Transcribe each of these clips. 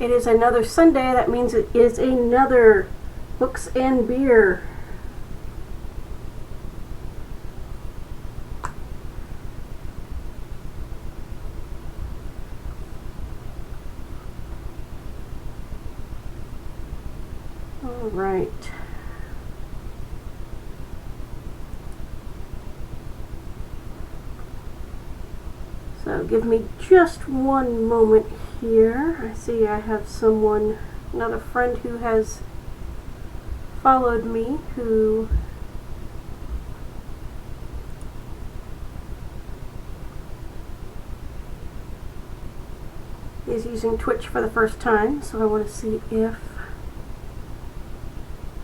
It is another Sunday. That means it is another Books and Beer. All right. So give me just one moment here. I see I have someone, another friend who has followed me, who is using Twitch for the first time. So I want to see if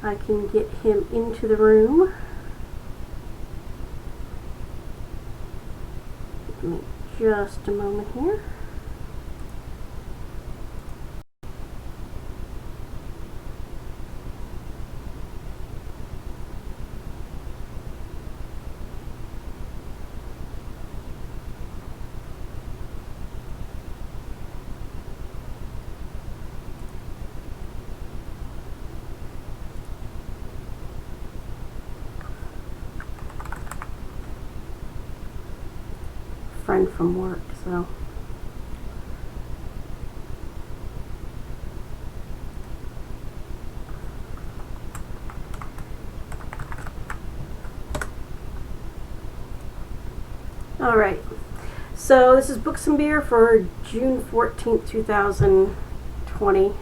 I can get him into the room. Give me just a moment here. Friend from work, so all right. So this is Books and Beer for June 14th, 2020.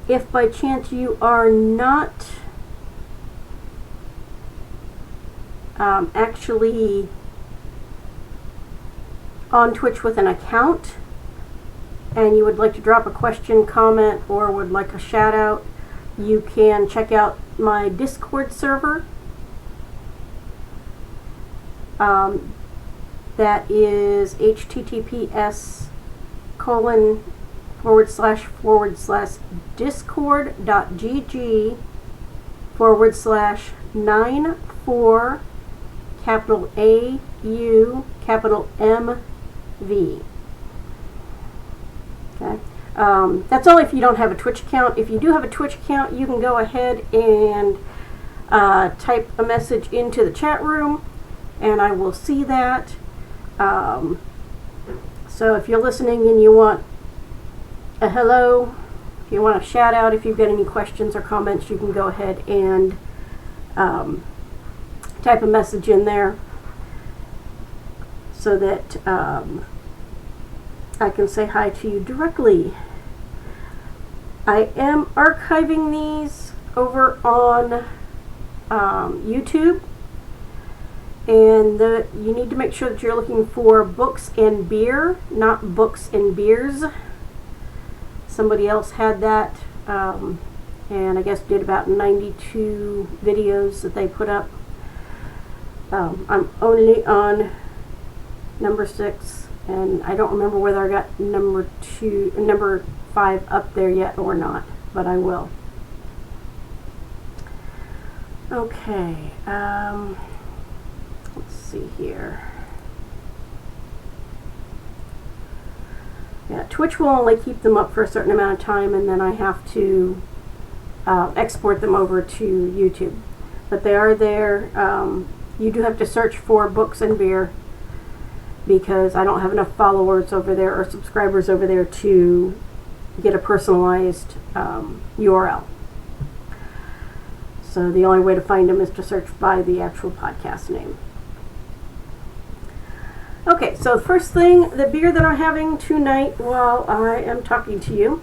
If by chance you are not actually on Twitch with an account and you would like to drop a question, comment, or would like a shout out, you can check out my Discord server. That is https://discord.gg/94 capital AU capital MV. Okay. That's only if you don't have a Twitch account. If you do have a Twitch account, you can go ahead and type a message into the chat room, and I will see that. So if you're listening and you want a hello, if you want a shout out, if you've got any questions or comments, you can go ahead and type a message in there so that I can say hi to you directly. I am archiving these over on YouTube, and you need to make sure that you're looking for Books and Beer, not Books and Beers. Somebody else had that, and I guess did about 92 videos that they put up. I'm only on number 6, and I don't remember whether I got number 5 up there yet or not, but I will. Okay, let's see here. Yeah, Twitch will only keep them up for a certain amount of time, and then I have to export them over to YouTube. But they are there. You do have to search for Books and Beer because I don't have enough followers over there or subscribers over there to get a personalized URL. So the only way to find them is to search by the actual podcast name. Okay, so the first thing, the beer that I'm having tonight while I am talking to you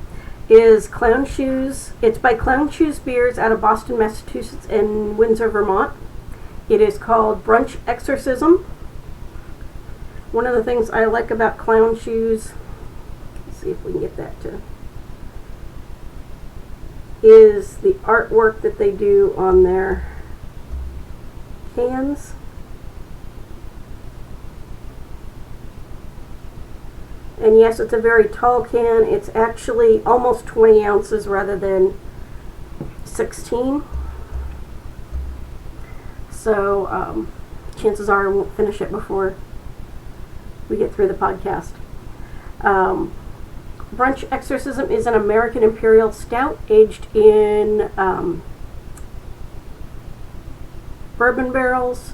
is Clown Shoes. It's by Clown Shoes Beers out of Boston, Massachusetts and Windsor, Vermont. It is called Brunch Exorcism. One of the things I like about Clown Shoes, let's see if we can get that to, is the artwork that they do on their cans. And yes, it's a very tall can. It's actually almost 20 ounces rather than 16. So chances are I won't finish it before we get through the podcast. Brunch Exorcism is an American Imperial Stout aged in bourbon barrels,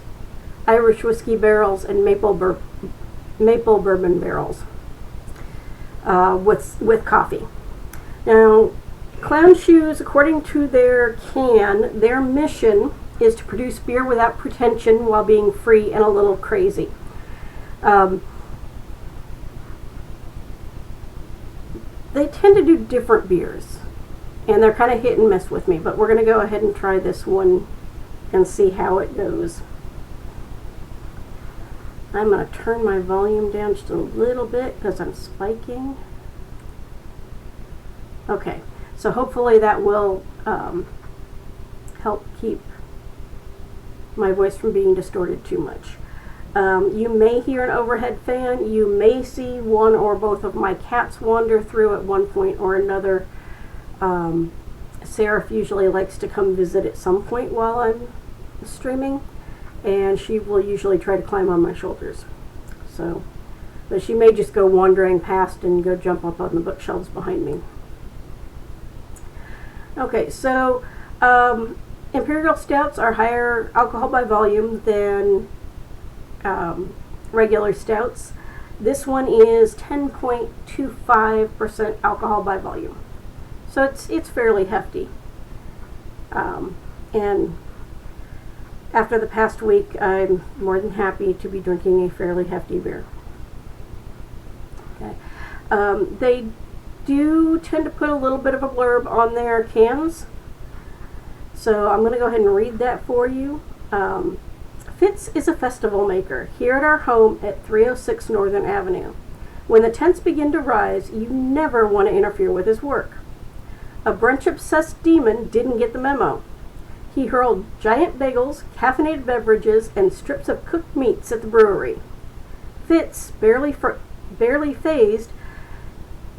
Irish whiskey barrels, and maple bourbon barrels with coffee. Now, Clown Shoes, according to their can, their mission is to produce beer without pretension while being free and a little crazy. They tend to do different beers, and they're kind of hit and miss with me, but we're going to go ahead and try this one and see how it goes. I'm going to turn my volume down just a little bit because I'm spiking. Okay, so hopefully that will help keep my voice from being distorted too much. You may hear an overhead fan. You may see one or both of my cats wander through at one point or another. Seraph usually likes to come visit at some point while I'm streaming, and she will usually try to climb on my shoulders. So, but she may just go wandering past and go jump up on the bookshelves behind me. Okay, so Imperial Stouts are higher alcohol by volume than regular stouts. This one is 10.25% alcohol by volume, so it's fairly hefty. And after the past week, I'm more than happy to be drinking a fairly hefty beer. Okay, they do tend to put a little bit of a blurb on their cans, so I'm going to go ahead and read that for you. Fitz is a festival maker here at our home at 306 Northern Avenue. When the tents begin to rise, you never want to interfere with his work. A brunch-obsessed demon didn't get the memo. He hurled giant bagels, caffeinated beverages, and strips of cooked meats at the brewery. Fitz, barely phased,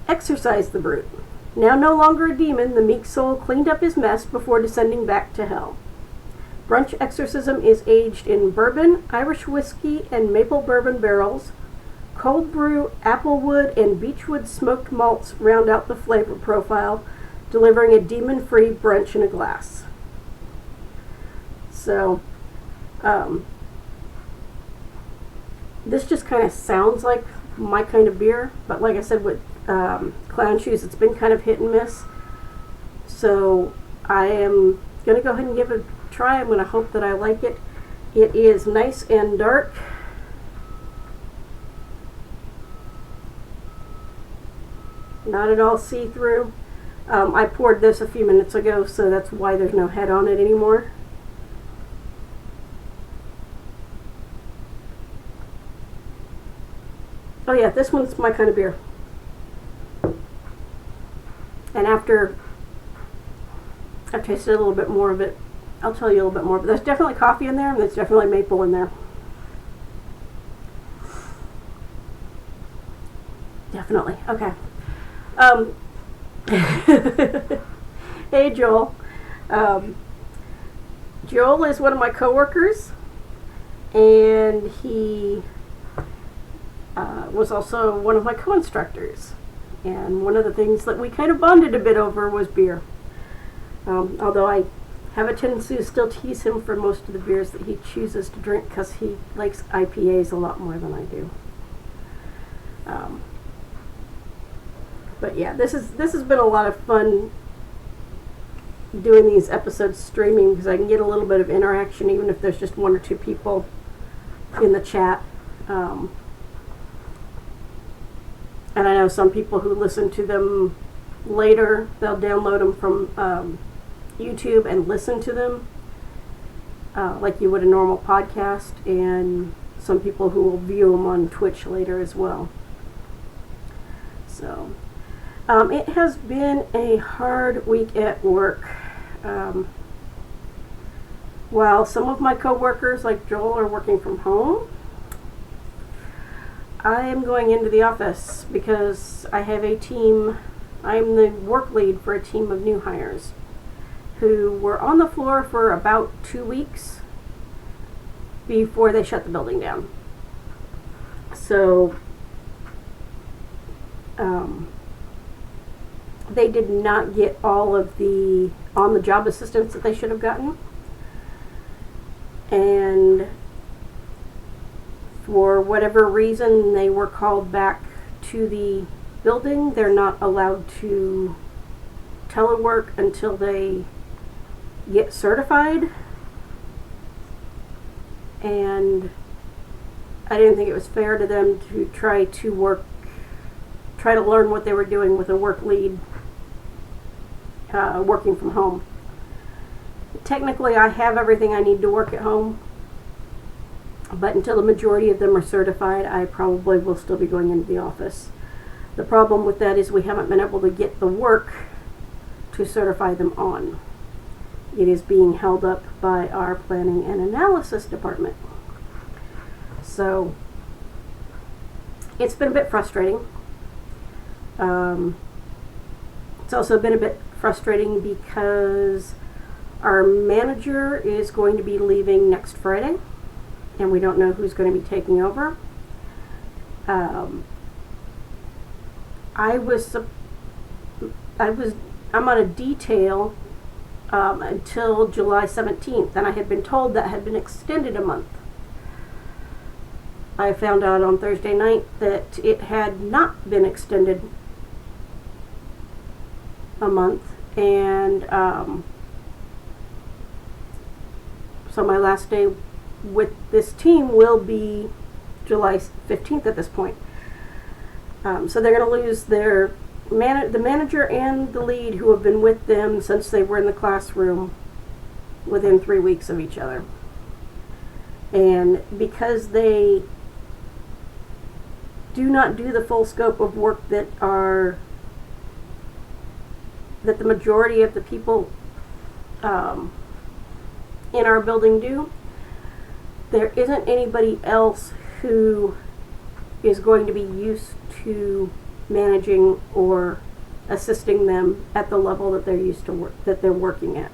exorcised the brute. Now no longer a demon, the meek soul cleaned up his mess before descending back to hell. Brunch Exorcism is aged in bourbon, Irish whiskey, and maple bourbon barrels. Cold brew, applewood, and beechwood smoked malts round out the flavor profile, delivering a demon-free brunch in a glass. So, this just kind of sounds like my kind of beer, but like I said with Clown Shoes, it's been kind of hit and miss. So, I am going to go ahead and give it a try. I'm going to hope that I like it. It is nice and dark. Not at all see-through. I poured this a few minutes ago, so that's why there's no head on it anymore. Oh yeah, this one's my kind of beer. And after I've tasted a little bit more of it, I'll tell you a little bit more. But there's definitely coffee in there, and there's definitely maple in there. Definitely. Okay. Hey, Joel. Joel is one of my coworkers, and he was also one of my co-instructors. And one of the things that we kind of bonded a bit over was beer. Although I have a tendency to still tease him for most of the beers that he chooses to drink because he likes IPAs a lot more than I do. But yeah, this has been a lot of fun doing these episodes streaming because I can get a little bit of interaction even if there's just one or two people in the chat. And I know some people who listen to them later, they'll download them from YouTube and listen to them like you would a normal podcast, and some people who will view them on Twitch later as well. So it has been a hard week at work. While some of my coworkers like Joel are working from home, I am going into the office because I have a team. I'm the work lead for a team of new hires who were on the floor for about 2 weeks before they shut the building down. So They did not get all of the on-the-job assistance that they should have gotten. And for whatever reason, they were called back to the building. They're not allowed to telework until they get certified. And I didn't think it was fair to them to try to learn what they were doing with a work lead working from home. Technically, I have everything I need to work at home, but until the majority of them are certified, I probably will still be going into the office. The problem with that is we haven't been able to get the work to certify them on. It is being held up by our planning and analysis department. So it's been a bit frustrating. It's also been a bit frustrating because our manager is going to be leaving next Friday, and we don't know who's going to be taking over. I'm on a detail until July 17th, and I had been told that had been extended a month. I found out on Thursday night that it had not been extended a month, and so my last day with this team will be July 15th at this point. So they're going to lose the manager and the lead who have been with them since they were in the classroom within 3 weeks of each other. And because they do not do the full scope of work that the majority of the people in our building do, there isn't anybody else who is going to be used to managing or assisting them at the level that they're used to that they're working at.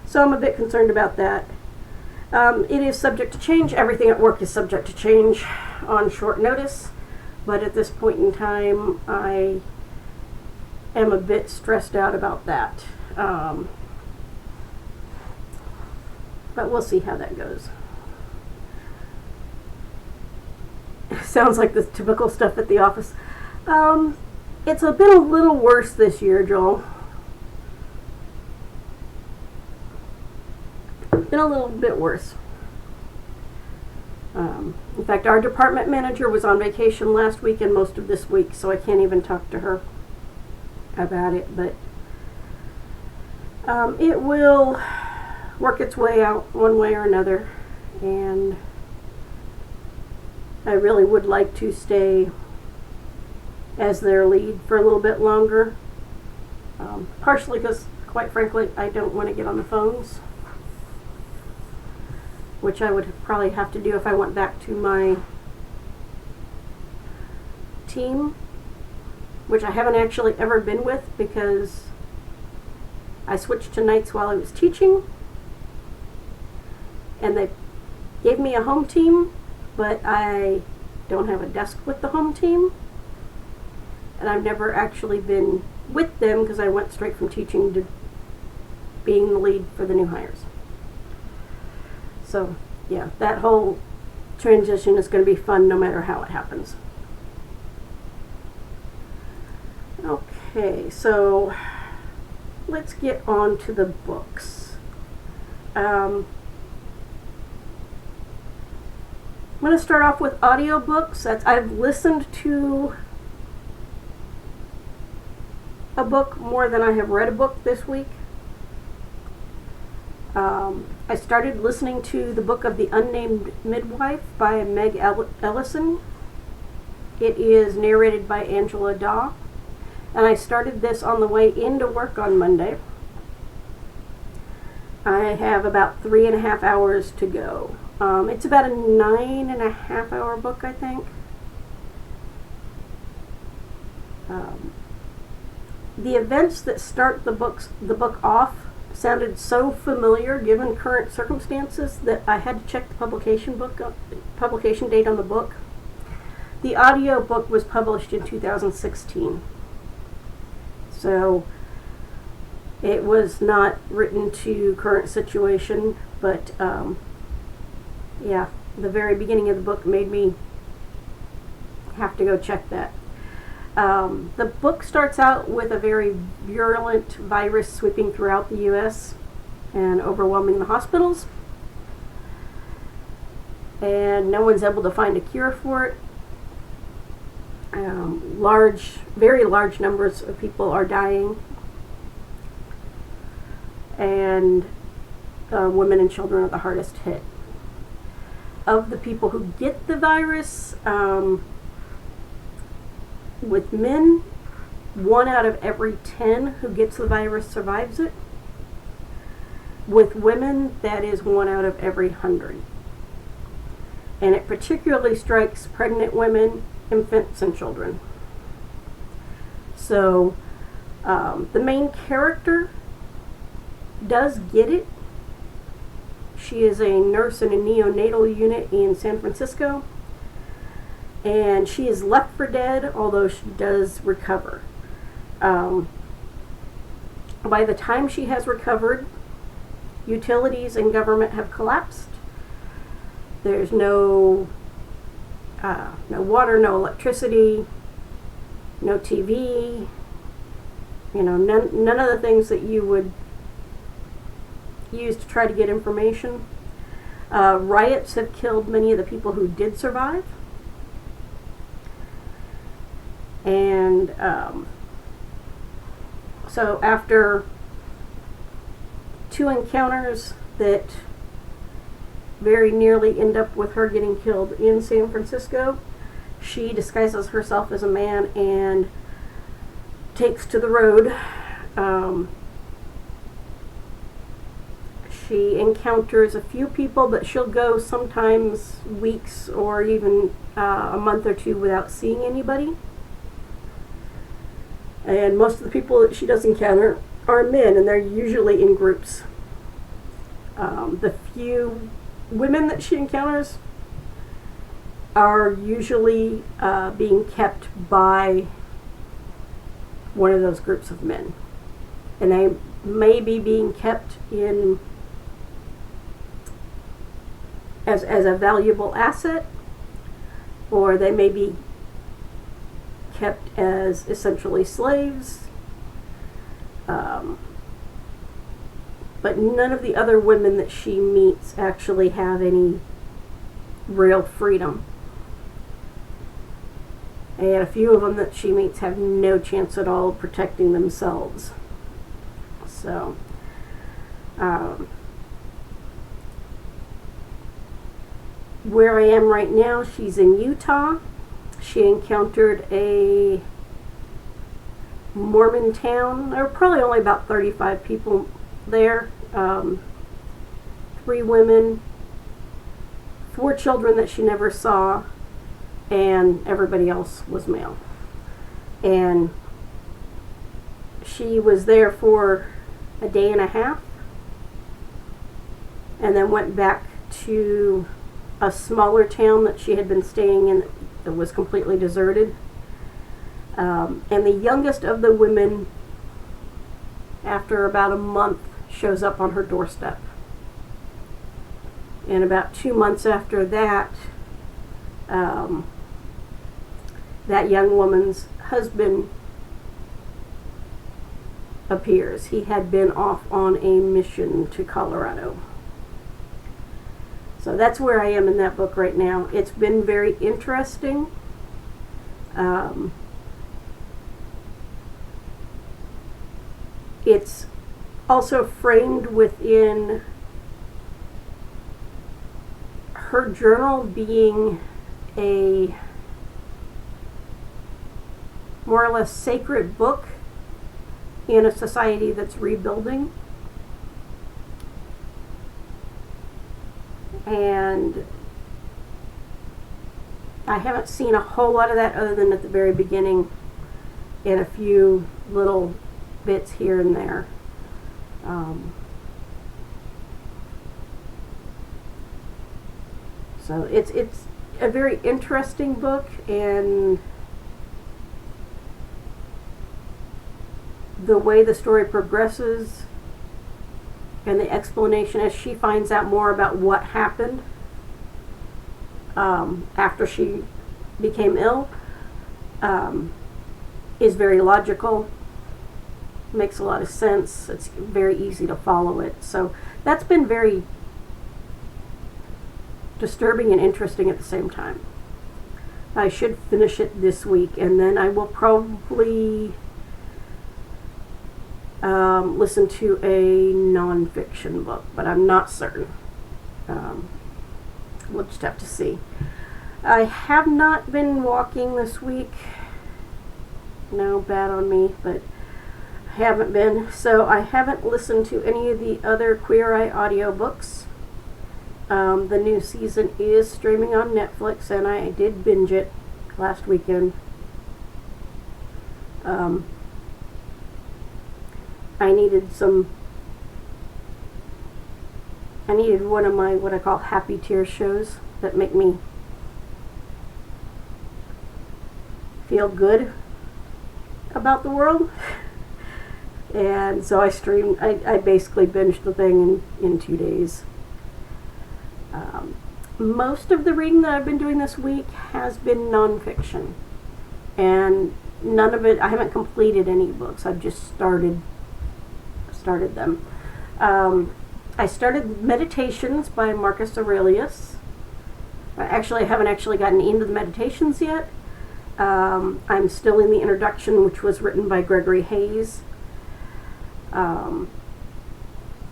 So I'm a bit concerned about that. It is subject to change. Everything at work is subject to change on short notice, but at this point in time, I am a bit stressed out about that. But we'll see how that goes. Sounds like the typical stuff at the office. It's been a little worse this year, Joel. Been a little bit worse. In fact, our department manager was on vacation last week and most of this week, so I can't even talk to her about it, but it will work its way out one way or another, and I really would like to stay as their lead for a little bit longer, partially because, quite frankly, I don't want to get on the phones, which I would probably have to do if I went back to my team, which I haven't actually ever been with because I switched to nights while I was teaching, and they gave me a home team, but I don't have a desk with the home team, and I've never actually been with them because I went straight from teaching to being the lead for the new hires. So yeah, that whole transition is going to be fun no matter how it happens. Okay, so let's get on to the books. I'm going to start off with audiobooks. I've listened to a book more than I have read a book this week. I started listening to the book of The Unnamed Midwife by Meg Ellison. It is narrated by Angela Daw. And I started this on the way into work on Monday. I have about 3.5 hours to go. It's about a 9.5 hour book, I think. The events that start the book off sounded so familiar given current circumstances that I had to check the publication date on the book The audio book was published in 2016. So it was not written to current situation, but yeah, the very beginning of the book made me have to go check that. The book starts out with a very virulent virus sweeping throughout the U.S. and overwhelming the hospitals. And no one's able to find a cure for it. Very large numbers of people are dying. And women and children are the hardest hit. Of the people who get the virus, with men, 1 out of every 10 who gets the virus survives it. With women, that is 1 out of every 100. And it particularly strikes pregnant women, infants, and children. So, the main character does get it. She is a nurse in a neonatal unit in San Francisco. And she is left for dead, although she does recover. By the time she has recovered, utilities and government have collapsed. There's no water, no electricity, no TV. None of the things that you would use to try to get information. Riots have killed many of the people who did survive. And so after 2 encounters that very nearly end up with her getting killed in San Francisco, she disguises herself as a man and takes to the road. She encounters a few people, but she'll go sometimes weeks or even a month or 2 without seeing anybody. And most of the people that she does encounter are men, and they're usually in groups. The few women that she encounters are usually being kept by one of those groups of men. And they may be being kept in as a valuable asset, or they may be kept as essentially slaves. But none of the other women that she meets actually have any real freedom. And a few of them that she meets have no chance at all of protecting themselves. So, where I am right now, she's in Utah. She encountered a Mormon town. There were probably only about 35 people there. 3 women, 4 children that she never saw, and everybody else was male. And she was there for a day and a half, and then went back to a smaller town that she had been staying in that was completely deserted. And the youngest of the women, after about a month, shows up on her doorstep. And about 2 months after that, that young woman's husband appears. He had been off on a mission to Colorado. So that's where I am in that book right now. It's been very interesting. It's also framed within her journal being a more or less sacred book in a society that's rebuilding. And I haven't seen a whole lot of that other than at the very beginning and a few little bits here and there. So it's a very interesting book, and the way the story progresses and the explanation as she finds out more about what happened after she became ill is very logical, makes a lot of sense. It's very easy to follow it. So that's been very disturbing and interesting at the same time. I should finish it this week, and then I will probably listen to a non-fiction book, but I'm not certain. We'll just have to see. I have not been walking this week. No, bad on me, but I haven't been. So I haven't listened to any of the other Queer Eye audiobooks. The new season is streaming on Netflix, and I did binge it last weekend. I needed one of my, what I call happy tear shows that make me feel good about the world. And so I basically binged the thing in 2 days. Most of the reading that I've been doing this week has been nonfiction. And none of it, I haven't completed any books. I've just started them. I started Meditations by Marcus Aurelius. I haven't actually gotten into the Meditations yet. I'm still in the introduction, which was written by Gregory Hayes.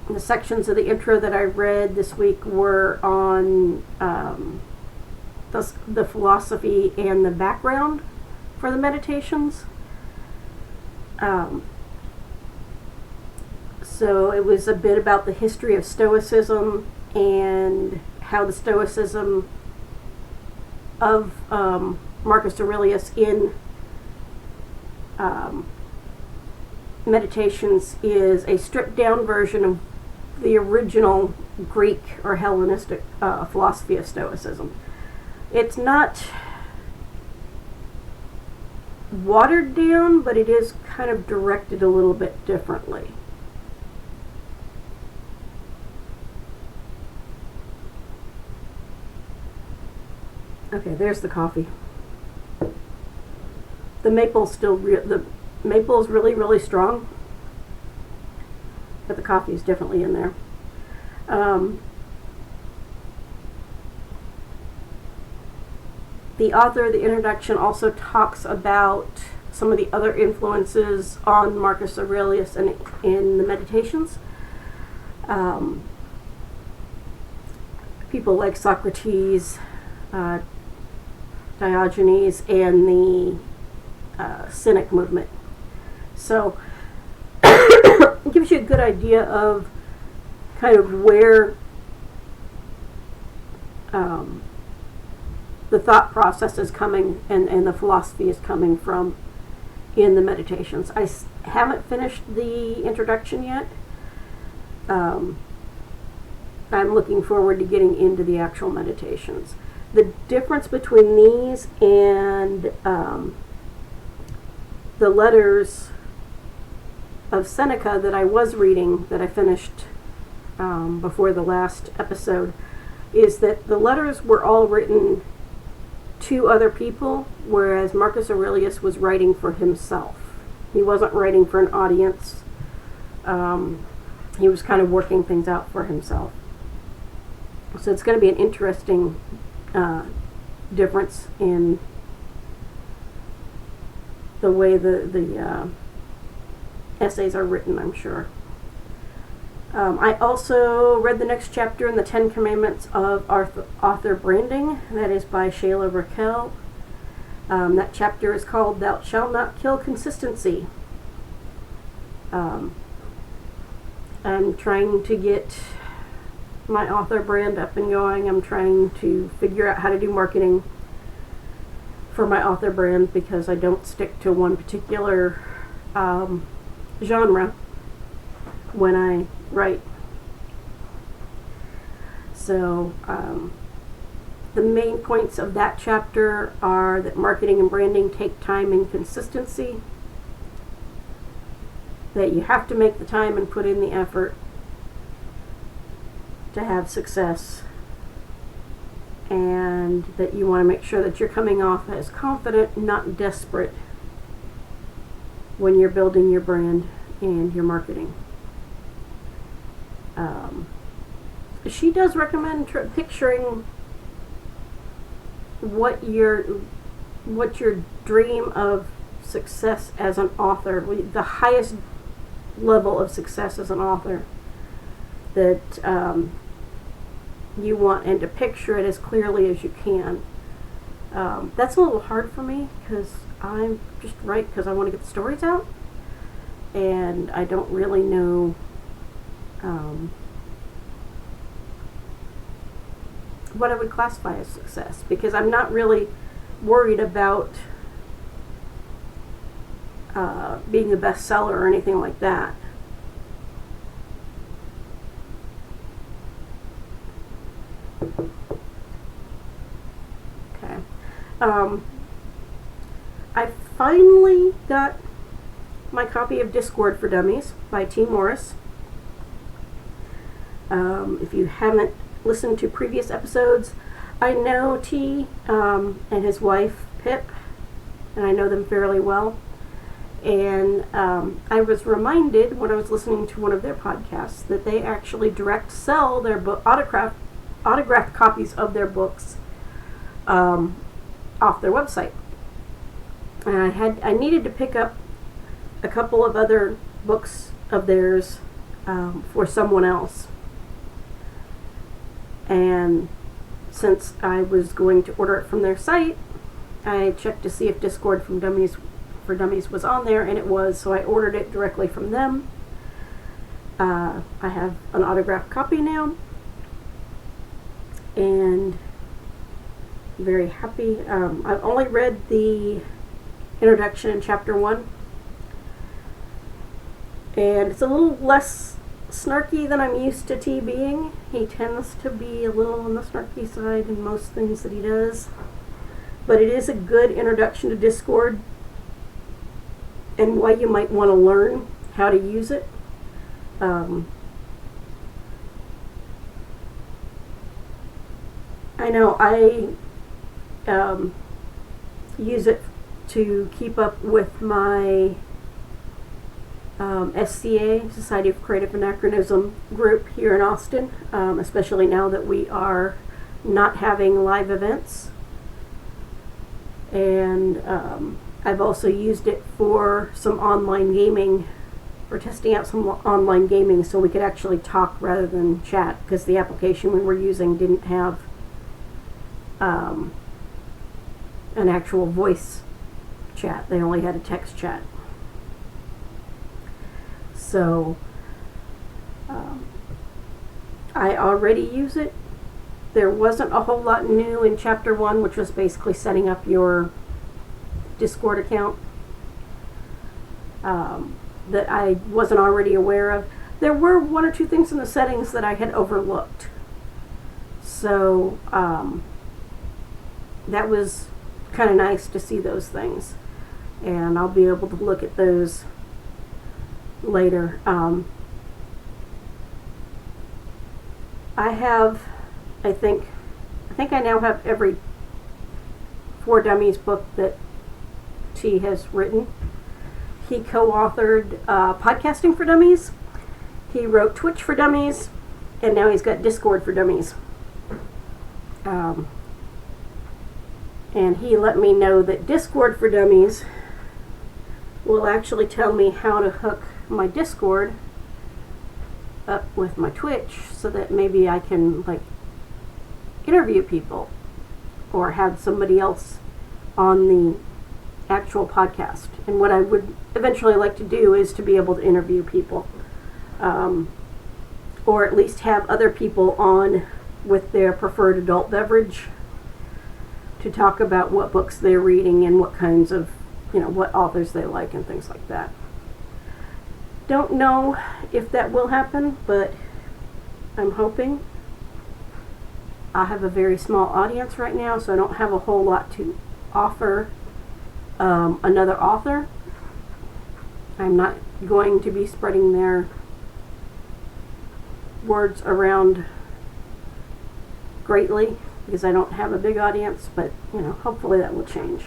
The sections of the intro that I read this week were on the philosophy and the background for the Meditations. So it was a bit about the history of Stoicism and how the Stoicism of Marcus Aurelius in Meditations is a stripped down version of the original Greek or Hellenistic philosophy of Stoicism. It's not watered down, but it is kind of directed a little bit differently. Okay, there's the coffee. The maple's the maple is really, really strong, but the coffee is definitely in there. The author of the introduction also talks about some of the other influences on Marcus Aurelius in the Meditations. People like Socrates, Diogenes, and the Cynic movement. So it gives you a good idea of kind of where the thought process is coming and the philosophy is coming from in the Meditations. I haven't finished the introduction yet. I'm looking forward to getting into the actual Meditations. The difference between these and the letters of Seneca that I was reading, that I finished before the last episode, is that the letters were all written to other people, whereas Marcus Aurelius was writing for himself. He wasn't writing for an audience. He was kind of working things out for himself. So it's going to be an interesting difference in the way the essays are written, I'm sure. I also read the next chapter in the 10 Commandments of Author Branding. That is by Shayla Raquel. That chapter is called Thou Shalt Not Kill Consistency. I'm trying to get my author brand up and going. I'm trying to figure out how to do marketing for my author brand because I don't stick to one particular genre when I write. So the main points of that chapter are that marketing and branding take time and consistency, that you have to make the time and put in the effort to have success, and that you want to make sure that you're coming off as confident, not desperate, when you're building your brand and your marketing. She does recommend picturing what your dream of success as an author, the highest level of success as an author that you want, and to picture it as clearly as you can. That's a little hard for me because I'm just write because I want to get the stories out, and I don't really know what I would classify as success, because I'm not really worried about being a bestseller or anything like that. Okay. I finally got my copy of Discord for Dummies by Tee Morris. If you haven't listened to previous episodes, I know T and his wife Pip, and I know them fairly well. And I was reminded when I was listening to one of their podcasts that they actually direct sell their book autographed copies of their books off their website. And I needed to pick up a couple of other books of theirs for someone else. And since I was going to order it from their site, I checked to see if Discord for Dummies was on there, and it was, so I ordered it directly from them. I have an autographed copy now, and I'm very happy. I've only read the introduction in chapter 1, and it's a little less snarky than I'm used to T being. He tends to be a little on the snarky side in most things that he does, but it is a good introduction to Discord and why you might want to learn how to use it. I know I use it to keep up with my SCA, Society of Creative Anachronism group here in Austin, especially now that we are not having live events. And I've also used it for some online gaming, for testing out some online gaming so we could actually talk rather than chat, because the application we were using didn't have an actual voice chat. They only had a text chat. So I already use it. There wasn't a whole lot new in chapter 1, which was basically setting up your Discord account that I wasn't already aware of. There were one or two things in the settings that I had overlooked. So that was kind of nice to see those things. And I'll be able to look at those later. I think I now have every For Dummies book that T has written. He co-authored Podcasting for Dummies. He wrote Twitch for Dummies, and now he's got Discord for Dummies. And he let me know that Discord for Dummies will actually tell me how to hook my Discord up with my Twitch so that maybe I can interview people or have somebody else on the actual podcast. And what I would eventually like to do is to be able to interview people, or at least have other people on with their preferred adult beverage to talk about what books they're reading and what kinds of, what authors they like and things like that. Don't know if that will happen, but I'm hoping. I have a very small audience right now, so I don't have a whole lot to offer another author. I'm not going to be spreading their words around greatly because I don't have a big audience, but hopefully that will change.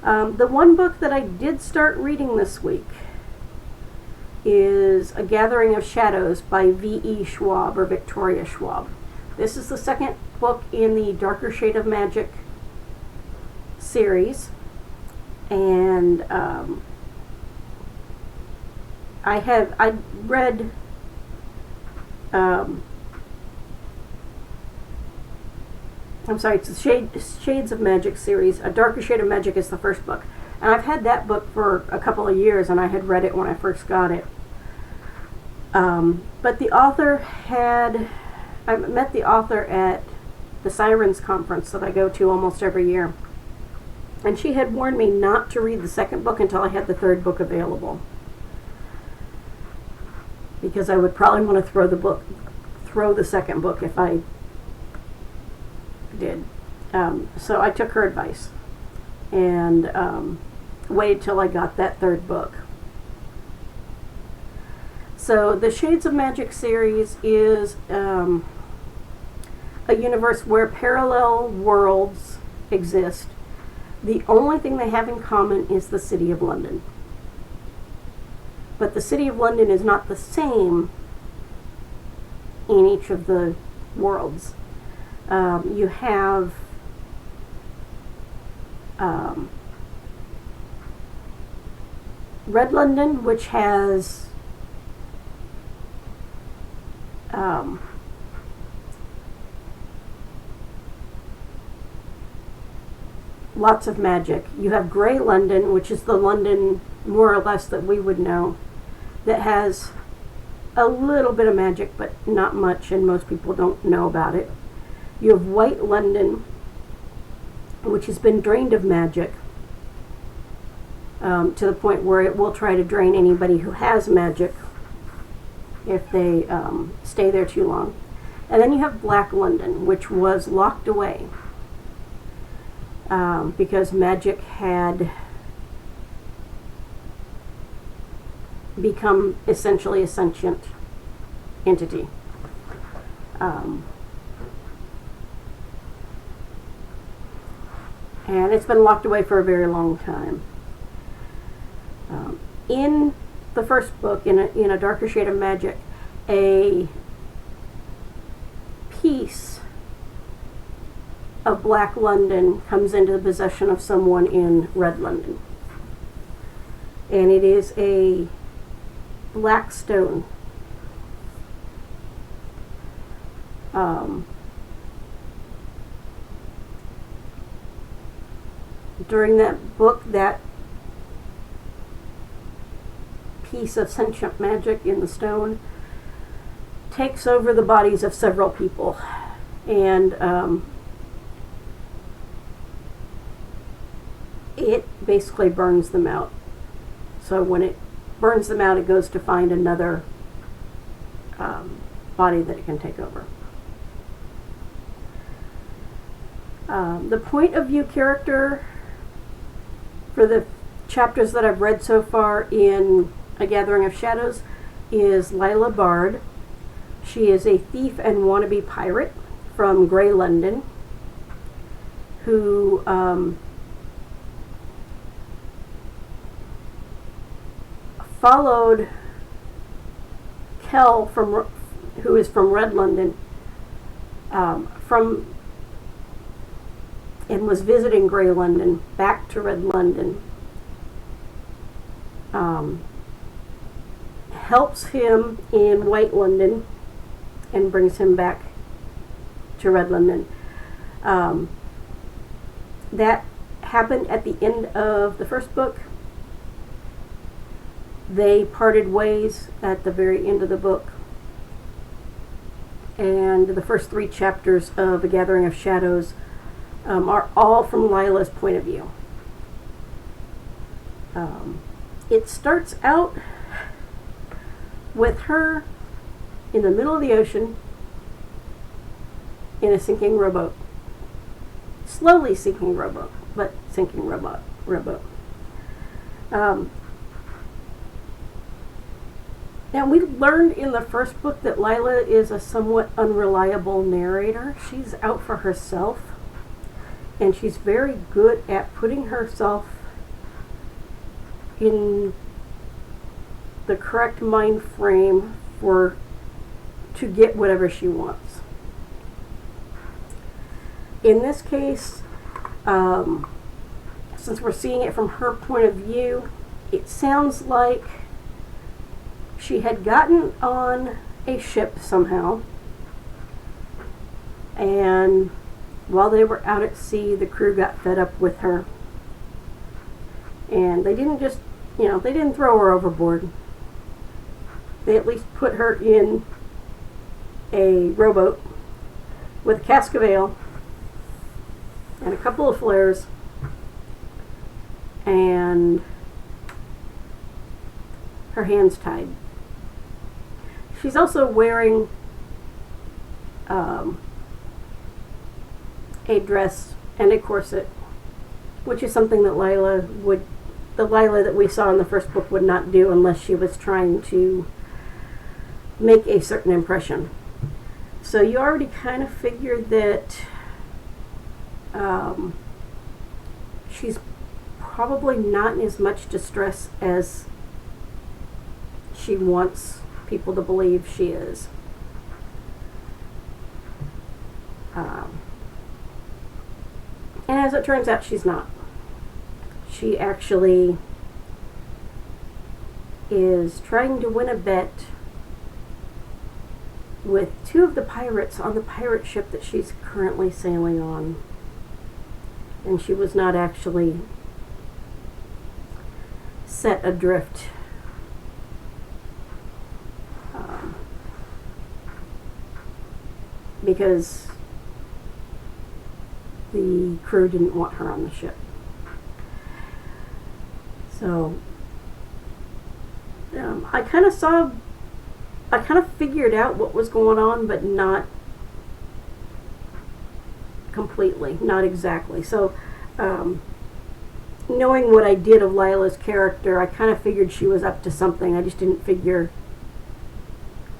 The one book that I did start reading this week is A Gathering of Shadows by V.E. Schwab, or Victoria Schwab. This is the second book in the Darker Shade of Magic series, and I read I'm sorry, it's the Shades of Magic series. A Darker Shade of Magic is the first book. And I've had that book for a couple of years, and I had read it when I first got it. But the author I met the author at the Sirens Conference that I go to almost every year. And she had warned me not to read the second book until I had the third book available, because I would probably want to throw the second book if I did. So I took her advice and waited till I got that third book. So the Shades of Magic series is a universe where parallel worlds exist. The only thing they have in common is the City of London. But the City of London is not the same in each of the worlds. You have Red London, which has lots of magic. You have Grey London, which is the London more or less that we would know, that has a little bit of magic but not much, and most people don't know about it. You have White London, which has been drained of magic to the point where it will try to drain anybody who has magic if they stay there too long. And then you have Black London, which was locked away because magic had become essentially a sentient entity. And it's been locked away for a very long time. In the first book, in a Darker Shade of Magic, a piece of Black London comes into the possession of someone in Red London. And it is a black stone. During that book, that piece of sentient magic in the stone takes over the bodies of several people, and it basically burns them out. So when it burns them out, it goes to find another body that it can take over. The point of view character for the chapters that I've read so far in A Gathering of Shadows is Lila Bard. She is a thief and wannabe pirate from Grey London who followed Kell, who is from Red London, and was visiting Grey London, back to Red London. Helps him in White London and brings him back to Red London. That happened at the end of the first book. They parted ways at the very end of the book. And the first 3 chapters of A Gathering of Shadows are all from Lila's point of view. It starts out with her in the middle of the ocean in a sinking rowboat. Slowly sinking rowboat, but sinking rowboat. Now, we learned in the first book that Lila is a somewhat unreliable narrator. She's out for herself, and she's very good at putting herself in the correct mind frame to get whatever she wants. In this case, since we're seeing it from her point of view, it sounds like she had gotten on a ship somehow, and while they were out at sea, the crew got fed up with her, and they didn't just, they didn't throw her overboard. They at least put her in a rowboat with a cask of ale and a couple of flares and her hands tied. She's also wearing a dress and a corset, which is something that the Lila that we saw in the first book would not do unless she was trying to make a certain impression. So you already kind of figured that she's probably not in as much distress as she wants people to believe she is. And as it turns out, she's not. She actually is trying to win a bet with two of the pirates on the pirate ship that she's currently sailing on. And she was not actually set adrift. Because the crew didn't want her on the ship. So, I kind of figured out what was going on, but not completely, not exactly. So, knowing what I did of Lila's character, I kind of figured she was up to something. I just didn't figure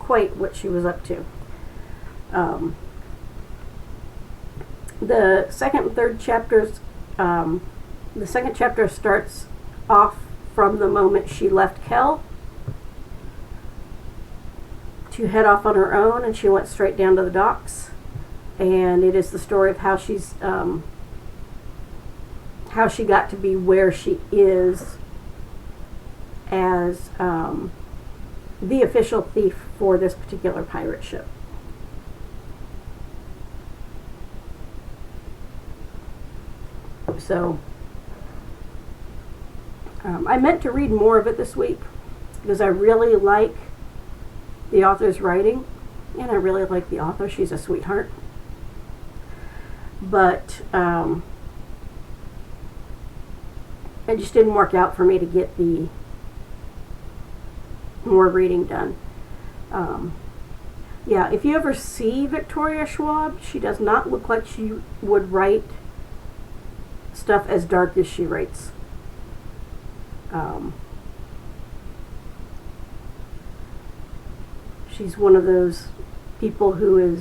quite what she was up to. The second and third chapters, the second chapter starts off from the moment she left Kel to head off on her own, and she went straight down to the docks. And it is the story of how she got to be where she is as the official thief for this particular pirate ship. So, I meant to read more of it this week because I really like the author's writing, and I really like the author. She's a sweetheart. But it just didn't work out for me to get the more reading done. Yeah, if you ever see Victoria Schwab, she does not look like she would write stuff as dark as she writes. She's one of those people who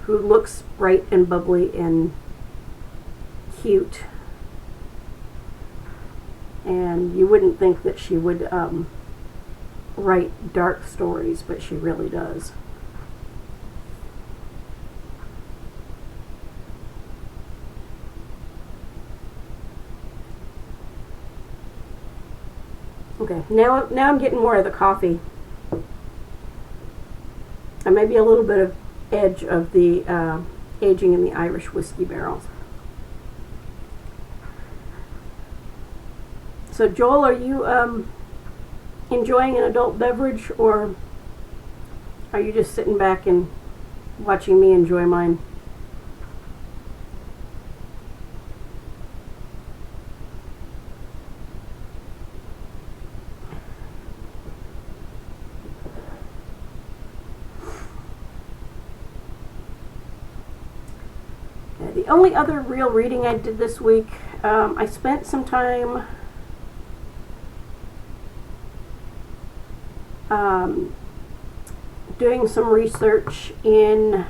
looks bright and bubbly and cute, and you wouldn't think that she would write dark stories, but she really does. Okay, now I'm getting more of the coffee. And maybe a little bit of edge of the aging in the Irish whiskey barrels. So Joel, are you enjoying an adult beverage, or are you just sitting back and watching me enjoy mine? the only other real reading I did this week, I spent some time doing some research in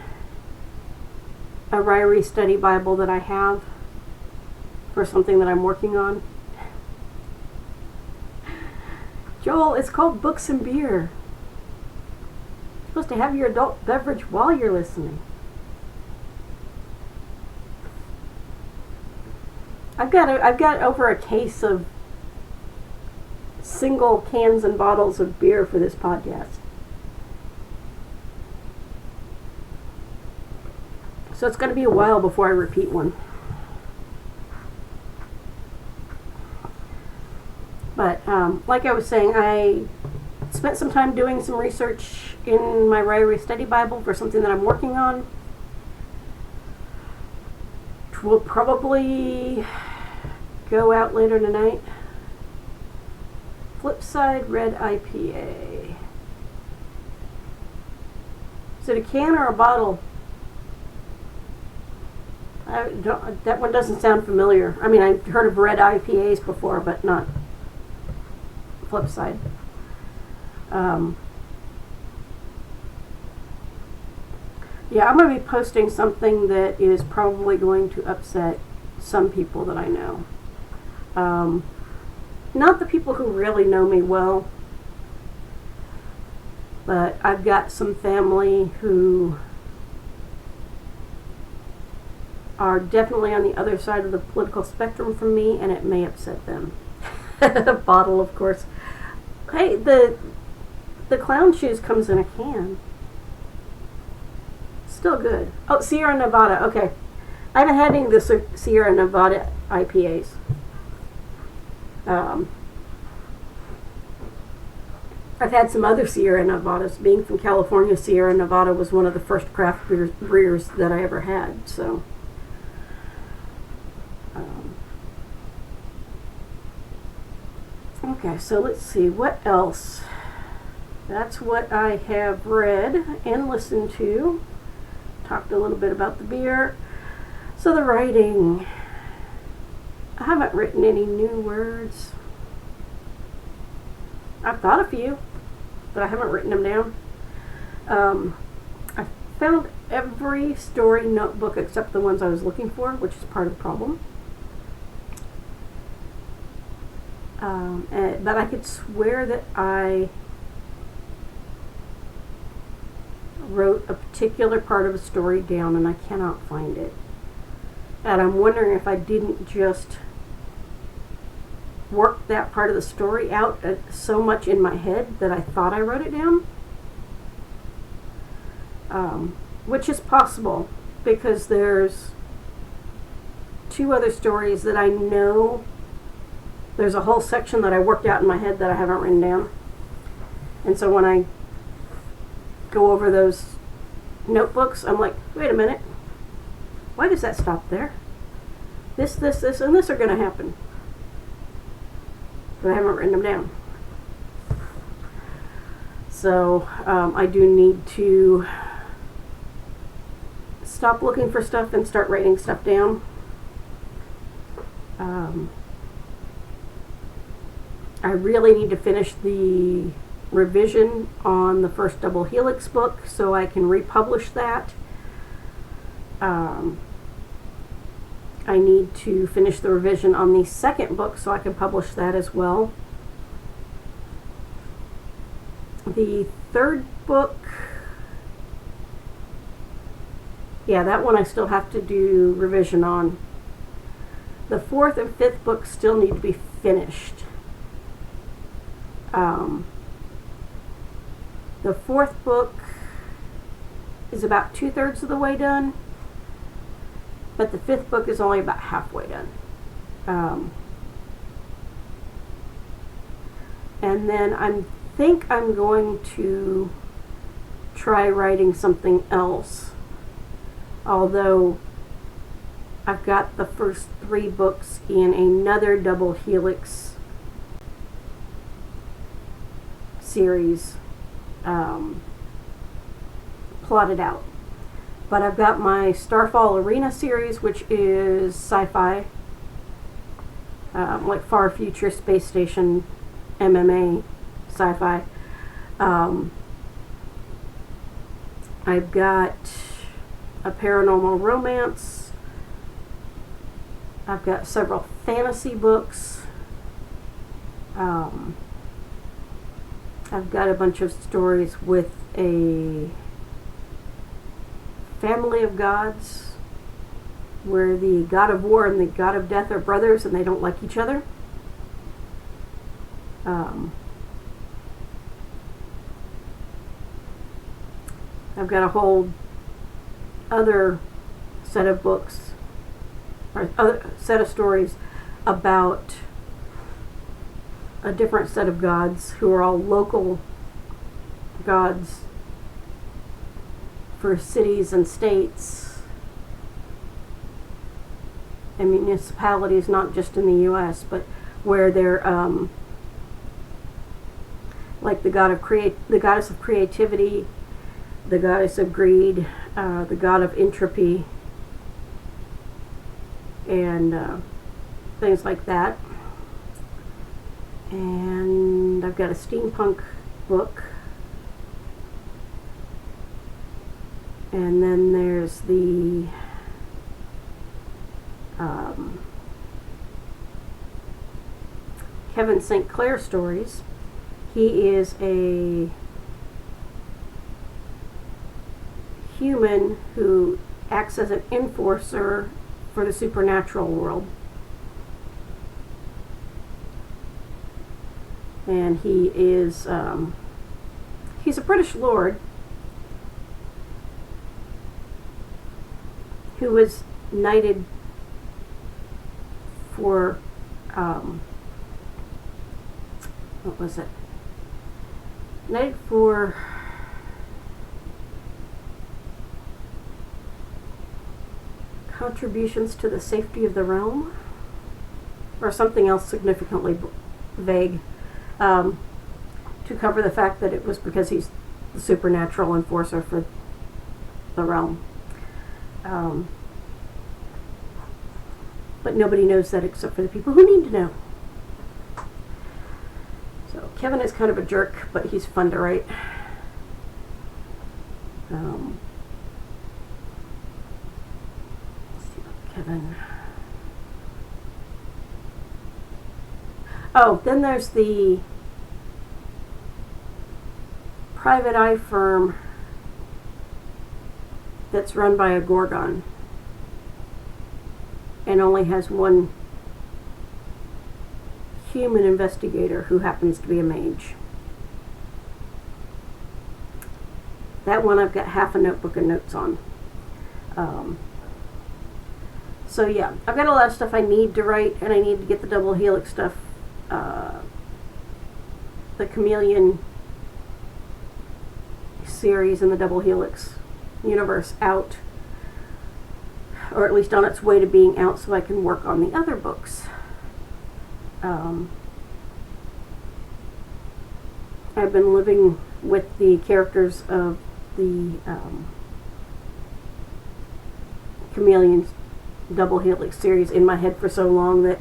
a Ryrie Study Bible that I have for something that I'm working on. Joel, it's called Books and Beer. You're supposed to have your adult beverage while you're listening. I've got over a case of single cans and bottles of beer for this podcast. So it's going to be a while before I repeat one. But like I was saying, I spent some time doing some research in my Ryrie Study Bible for something that I'm working on. Which will probably go out later tonight. Flipside Red IPA. Is it a can or a bottle? That one doesn't sound familiar. I mean, I've heard of red IPAs before, but not Flipside. Yeah, I'm going to be posting something that is probably going to upset some people that I know. Not the people who really know me well, but I've got some family who are definitely on the other side of the political spectrum from me, and it may upset them. A bottle, of course. Hey, the clown shoes comes in a can. Still good. Oh, Sierra Nevada. Okay. I haven't had any of the Sierra Nevada IPAs. I've had some other Sierra Nevadas. Being from California, Sierra Nevada was one of the first craft brewers that I ever had. So, okay, so let's see, what else? That's what I have read and listened to. Talked a little bit about the beer. So the writing. I haven't written any new words. I've thought a few, but I haven't written them down. I found every story notebook except the ones I was looking for, which is part of the problem. But I could swear that I wrote a particular part of a story down and I cannot find it. And I'm wondering if I didn't just work that part of the story out so much in my head that I thought I wrote it down. Which is possible, because there's two other stories that I know. There's a whole section that I worked out in my head that I haven't written down. And so when I go over those notebooks, I'm like, wait a minute. Why does that stop there? This, and this are going to happen. But I haven't written them down. So I do need to stop looking for stuff and start writing stuff down. I really need to finish the revision on the first Double Helix book so I can republish that. I need to finish the revision on the second book so I can publish that as well. The third book, yeah, that one I still have to do revision on. The fourth and fifth books still need to be finished. The fourth book is about 2/3 of the way done, but the fifth book is only about halfway done. And then I think I'm going to try writing something else, although I've got the first 3 books in another Double Helix series plotted out. But I've got my Starfall Arena series, which is sci-fi, like far future space station MMA sci-fi. I've got a paranormal romance. I've got several fantasy books. I've got a bunch of stories with a family of gods where the god of war and the god of death are brothers and they don't like each other. I've got a whole other set of books, or other set of stories about a different set of gods who are all local gods for cities and states and municipalities, not just in the U.S., but where they're like the goddess of creativity, the goddess of greed, the god of entropy, and things like that. And I've got a steampunk book. And then there's the Kevin St. Clair stories. He is a human who acts as an enforcer for the supernatural world. And he is, he's a British lord who was knighted for, what was it? Knighted for contributions to the safety of the realm, or something else significantly vague, to cover the fact that it was because he's the supernatural enforcer for the realm. But nobody knows that except for the people who need to know. So Kevin is kind of a jerk, but he's fun to write. Let's see about Kevin. Oh, then there's the private eye firm that's run by a Gorgon and only has one human investigator who happens to be a mage. That one I've got half a notebook of notes on. So yeah, I've got a lot of stuff I need to write, and I need to get the Double Helix stuff, the Chameleon series in the Double Helix universe out, or at least on its way to being out, so I can work on the other books. I've been living with the characters of the Chameleon Double Helix series in my head for so long that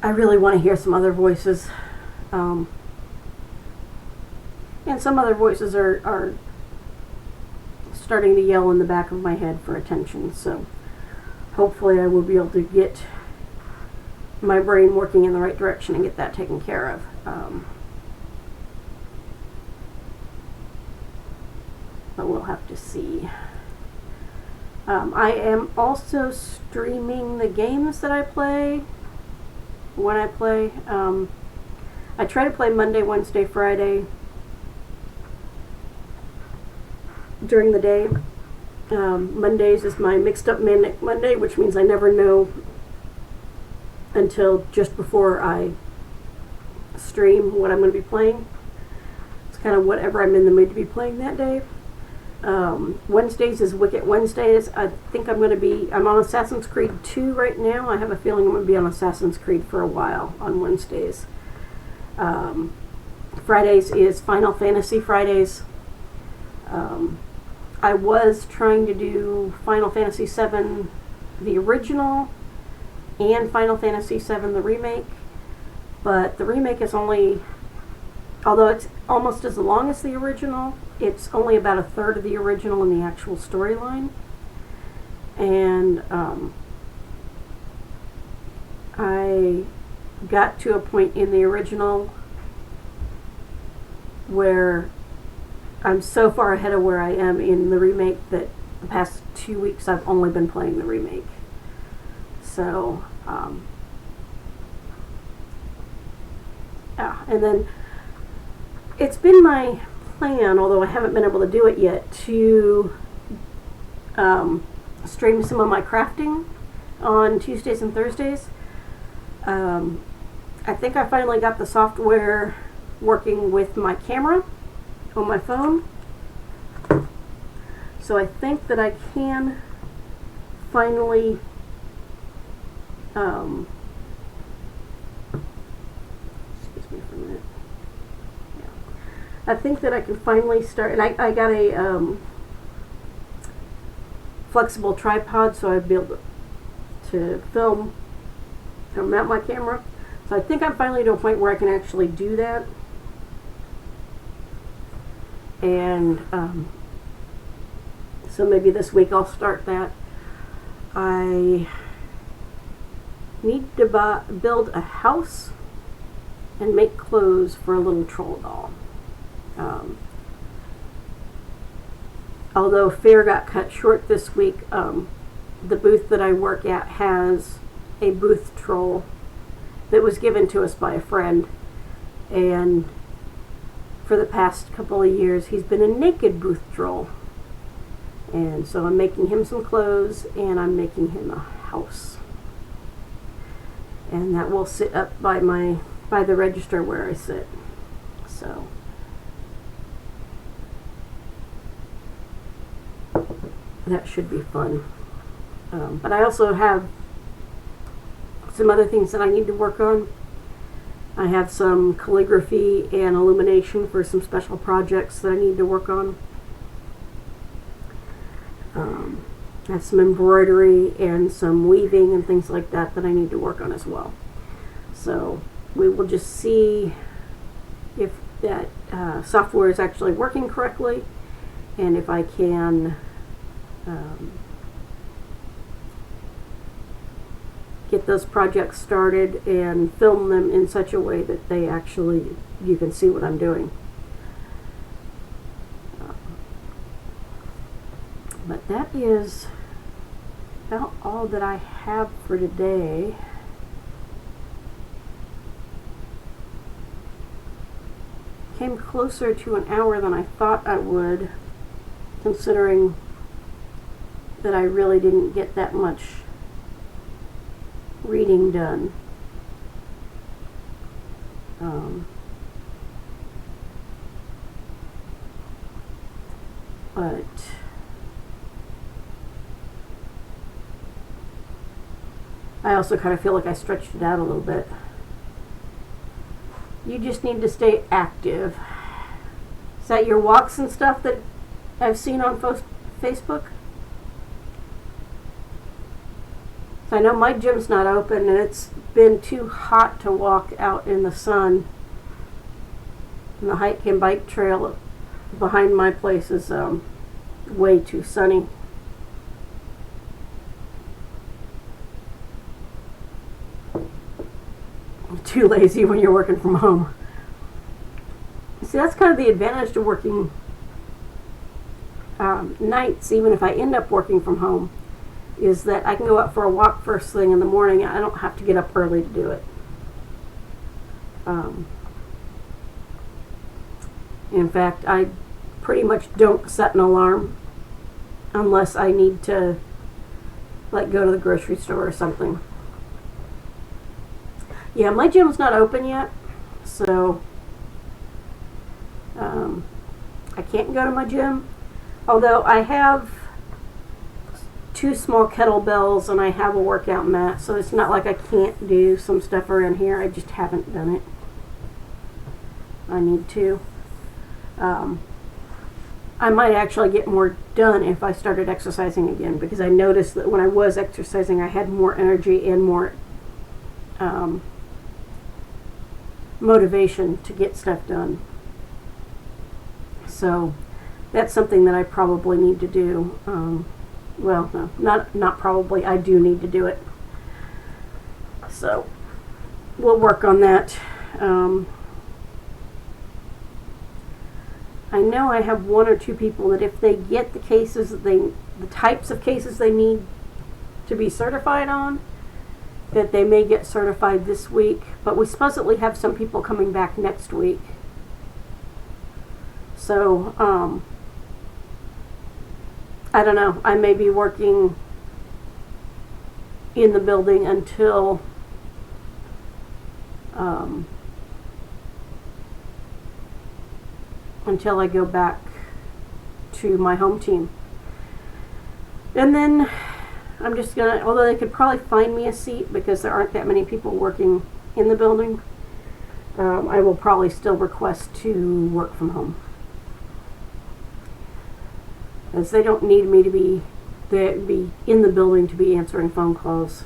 I really want to hear some other voices. And some other voices are starting to yell in the back of my head for attention, so hopefully I will be able to get my brain working in the right direction and get that taken care of. But we'll have to see. I am also streaming the games that I play when I play. I try to play Monday, Wednesday, Friday during the day. Mondays is my mixed up Manic Monday, which means I never know until just before I stream what I'm going to be playing. It's kind of whatever I'm in the mood to be playing that day. Wednesdays is Wicket Wednesdays. I think I'm on Assassin's Creed 2 right now. I have a feeling I'm going to be on Assassin's Creed for a while on Wednesdays. Fridays is Final Fantasy Fridays. I was trying to do Final Fantasy VII the original and Final Fantasy VII the remake, but the remake is only, although it's almost as long as the original, it's only about a third of the original in the actual storyline. And I got to a point in the original where I'm so far ahead of where I am in the remake that the past 2 weeks I've only been playing the remake. So, yeah, and then it's been my plan, although I haven't been able to do it yet, to stream some of my crafting on Tuesdays and Thursdays. I think I finally got the software working with my camera on my phone. So I think that I can finally excuse me for a minute. Yeah. I think that I can finally start, and I got a flexible tripod so I'd be able to film and mount my camera. So I think I'm finally to a point where I can actually do that. And so maybe this week I'll start that. I need to build a house and make clothes for a little troll doll. Although fair got cut short this week, the booth that I work at has a booth troll that was given to us by a friend, and for the past couple of years he's been a naked booth troll, and so I'm making him some clothes and I'm making him a house, and that will sit up by the register where I sit. So that should be fun. But I also have some other things that I need to work on. I have some calligraphy and illumination for some special projects that I need to work on. I have some embroidery and some weaving and things like that that I need to work on as well. So we will just see if that software is actually working correctly, and if I can get those projects started and film them in such a way that they actually, you can see what I'm doing. But that is about all that I have for today. Came closer to an hour than I thought I would, considering that I really didn't get that much reading done. But I also kind of feel like I stretched it out a little bit. You just need to stay active. Is that your walks and stuff that I've seen on Facebook? So I know my gym's not open and it's been too hot to walk out in the sun. And the hike and bike trail behind my place is way too sunny. I'm too lazy when you're working from home. See, that's kind of the advantage to working nights, even if I end up working from home, is that I can go out for a walk first thing in the morning. I don't have to get up early to do it. In fact, I pretty much don't set an alarm unless I need to, like, go to the grocery store or something. Yeah, my gym's not open yet, so I can't go to my gym. Although I have 2 small kettlebells and I have a workout mat, so it's not like I can't do some stuff around here. I just haven't done it. I need to. I might actually get more done if I started exercising again, because I noticed that when I was exercising, I had more energy and more motivation to get stuff done. So that's something that I probably need to do. Well, no, not probably. I do need to do it. So we'll work on that. I know I have one or two people that if they get the cases that the types of cases they need to be certified on, that they may get certified this week. But we supposedly have some people coming back next week. So, I don't know. I may be working in the building until I go back to my home team. And then I'm just gonna, although they could probably find me a seat because there aren't that many people working in the building, I will probably still request to work from home, as they don't need me to be in the building to be answering phone calls,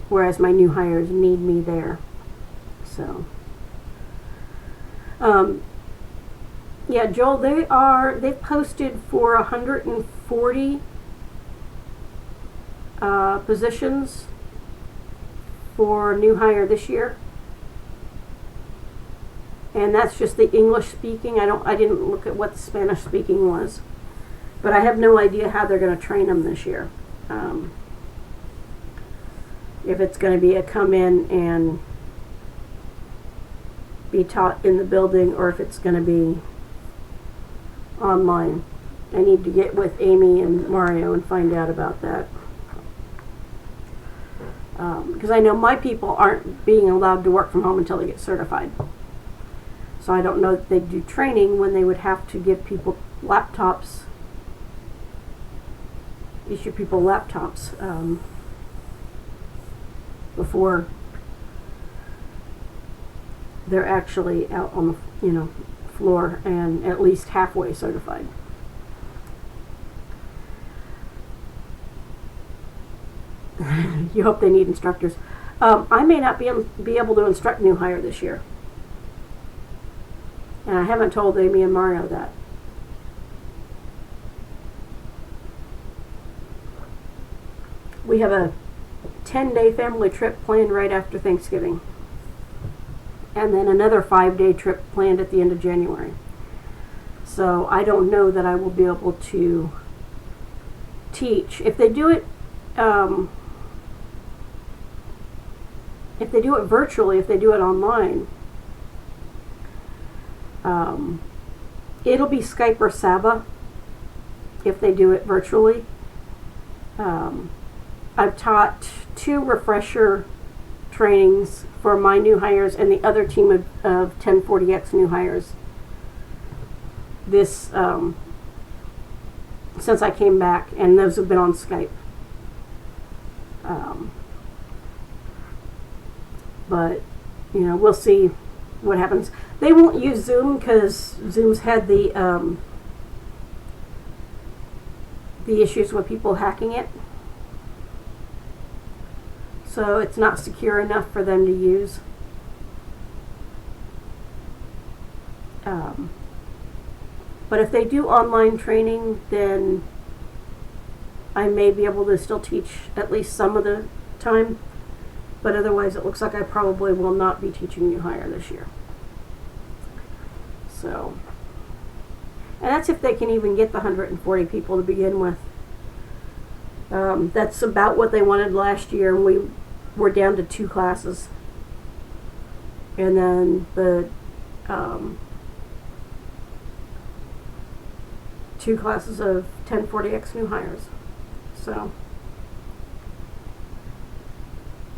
whereas my new hires need me there. So yeah, Joel, they've posted for 140 positions for new hire this year, and that's just the English speaking. I didn't look at what the Spanish speaking was, but I have no idea how they're going to train them this year. If it's going to be a come in and be taught in the building, or if it's going to be online. I need to get with Amy and Mario and find out about that. Because I know my people aren't being allowed to work from home until they get certified. So I don't know that they do training when they would have to give people laptops, issue people laptops before they're actually out on the floor and at least halfway certified. You hope they need instructors. I may not be able to instruct new hire this year, and I haven't told Amy and Mario that. We have a 10-day family trip planned right after Thanksgiving, and then another 5-day trip planned at the end of January. So I don't know that I will be able to teach. If they do it virtually, if they do it online, it'll be Skype or Saba if they do it virtually. I've taught 2 refresher trainings for my new hires and the other team of 1040X new hires this since I came back, and those have been on Skype. But we'll see what happens. They won't use Zoom because Zoom's had the issues with people hacking it. So it's not secure enough for them to use. But if they do online training, then I may be able to still teach at least some of the time. But otherwise, it looks like I probably will not be teaching new hire this year. So, and that's if they can even get the 140 people to begin with. That's about what they wanted last year, and we were down to 2 classes. And then the 2 classes of 1040X new hires. So,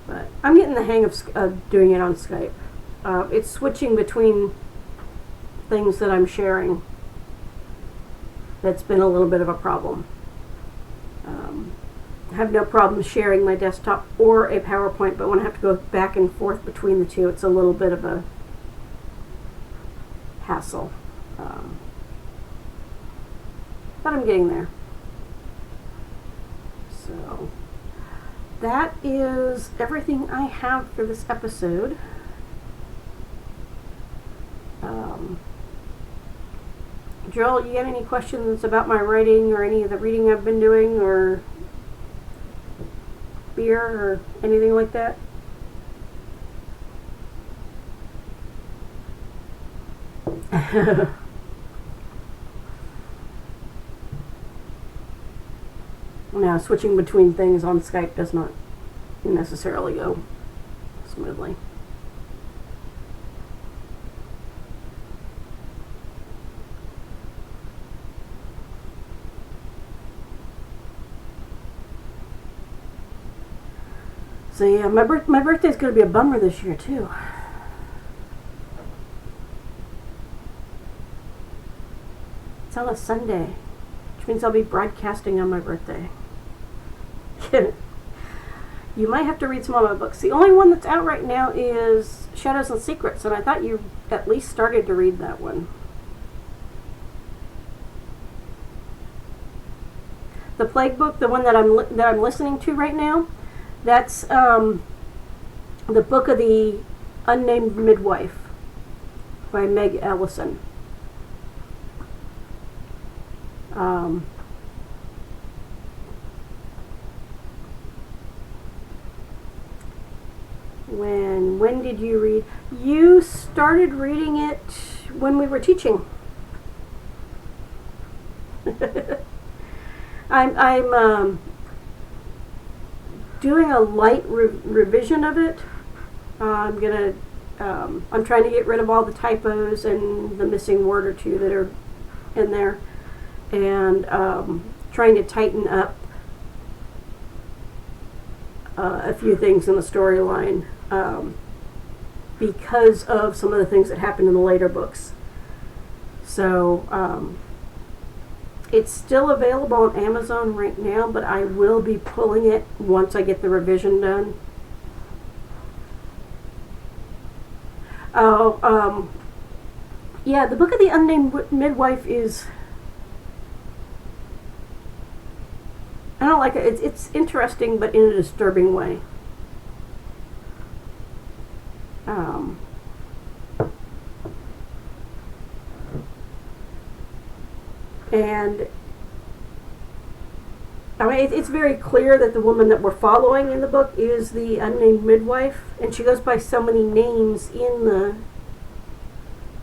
but I'm getting the hang of doing it on Skype. It's switching between things that I'm sharing that's been a little bit of a problem. I have no problem sharing my desktop or a PowerPoint, but when I have to go back and forth between the two, it's a little bit of a hassle. but I'm getting there. So that is everything I have for this episode. Joel, you got any questions about my writing or any of the reading I've been doing or beer or anything like that? Now, switching between things on Skype does not necessarily go smoothly. So yeah, my birthday's going to be a bummer this year too. It's on a Sunday, which means I'll be broadcasting on my birthday. You might have to read some of my books. The only one that's out right now is Shadows and Secrets, and I thought you at least started to read that one. The Plague book, the one that I'm listening to right now, that's the Book of the Unnamed Midwife by Meg Ellison. When did you read? You started reading it when we were teaching. I'm doing a light revision of it. I'm trying to get rid of all the typos and the missing word or two that are in there, and trying to tighten up a few things in the storyline because of some of the things that happened in the later books. So it's still available on Amazon right now, but I will be pulling it once I get the revision done. Yeah, the Book of the Unnamed Midwife is, I don't like it. It's interesting, but in a disturbing way. And I mean, it's very clear that the woman that we're following in the book is the unnamed midwife, and she goes by so many names in the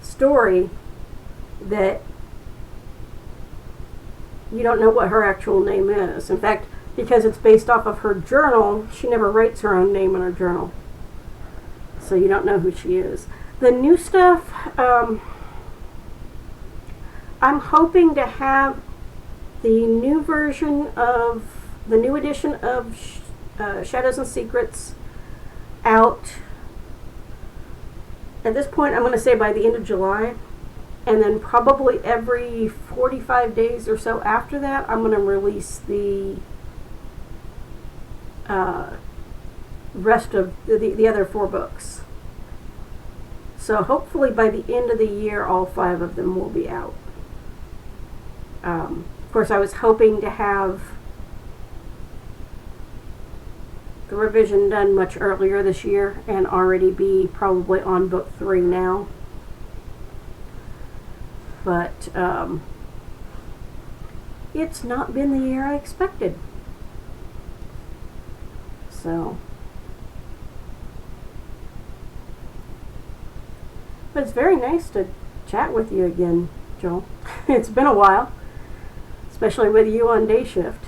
story that you don't know what her actual name is. In fact, because it's based off of her journal, she never writes her own name in her journal. So you don't know who she is. The new stuff, I'm hoping to have the new version of, the new edition of Shadows and Secrets out. At this point, I'm going to say by the end of July. And then probably every 45 days or so after that, I'm going to release the rest of the other 4 books. So hopefully by the end of the year, all 5 of them will be out. Of course, I was hoping to have the revision done much earlier this year and already be probably on book 3 now. But it's not been the year I expected. So, but it's very nice to chat with you again, Joel. It's been a while, especially with you on day shift.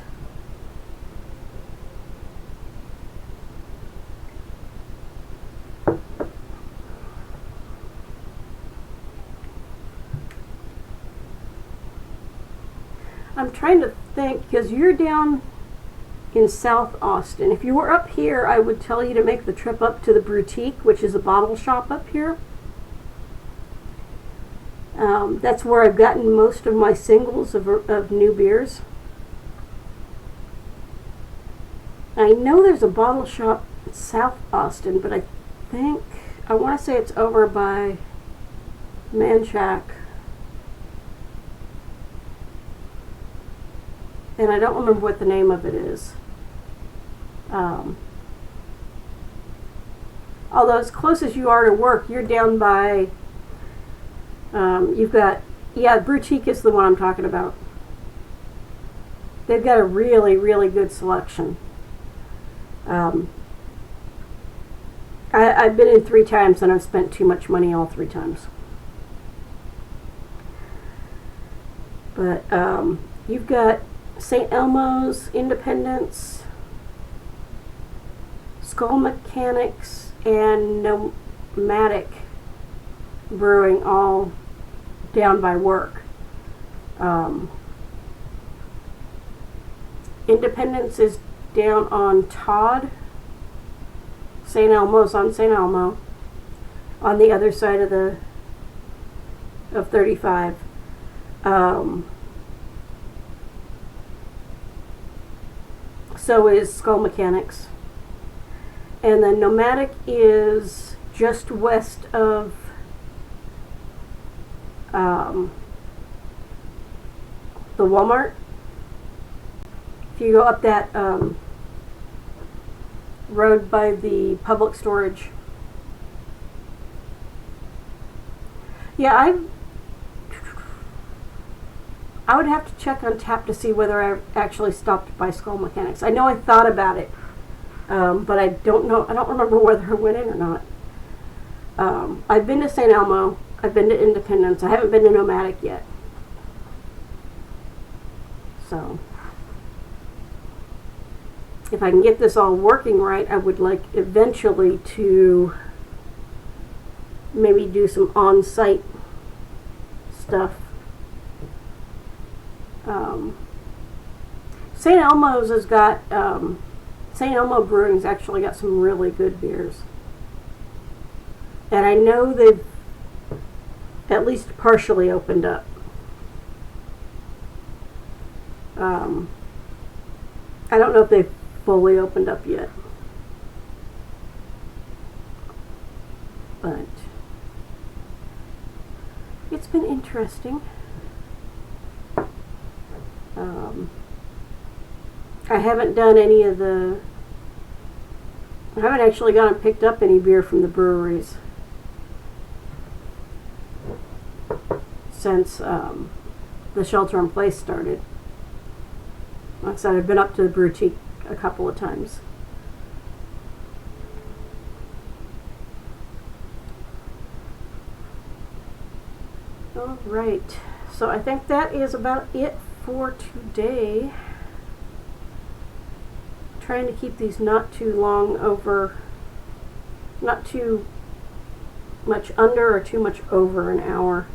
I'm trying to think, because you're down in South Austin. If you were up here, I would tell you to make the trip up to the Boutique, which is a bottle shop up here. That's where I've gotten most of my singles of new beers. I know there's a bottle shop in South Austin, but I want to say it's over by Manchac. and I don't remember what the name of it is. Although as close as you are to work, you're down by, you've got, yeah, Boutique is the one I'm talking about. They've got a really, really good selection. I've been in 3 times and I've spent too much money all 3 times. But you've got St. Elmo's, Independence, Skull Mechanics, and Nomadic Brewing all down by work. Independence is down on Todd. St. Elmo's on St. Elmo, on the other side of 35. So is Skull Mechanics. And then Nomadic is just west of the Walmart. If you go up that road by the public storage. Yeah, I would have to check on tap to see whether I actually stopped by Skull Mechanics. I know I thought about it, but I don't know. I don't remember whether I went in or not. I've been to St. Elmo. I've been to Independence. I haven't been to Nomadic yet. So, if I can get this all working right, I would like eventually to maybe do some on-site stuff. St. Elmo's has got, St. Elmo Brewing's actually got some really good beers. And I know they've at least partially opened up. I don't know if they've fully opened up yet. But it's been interesting. I haven't done any of the, I haven't actually gone and picked up any beer from the breweries since the shelter in place started. Like I said, I've been up to the Boutique a couple of times. All right, so I think that is about it for today. Trying to keep these not too long over, not too much under or too much over an hour.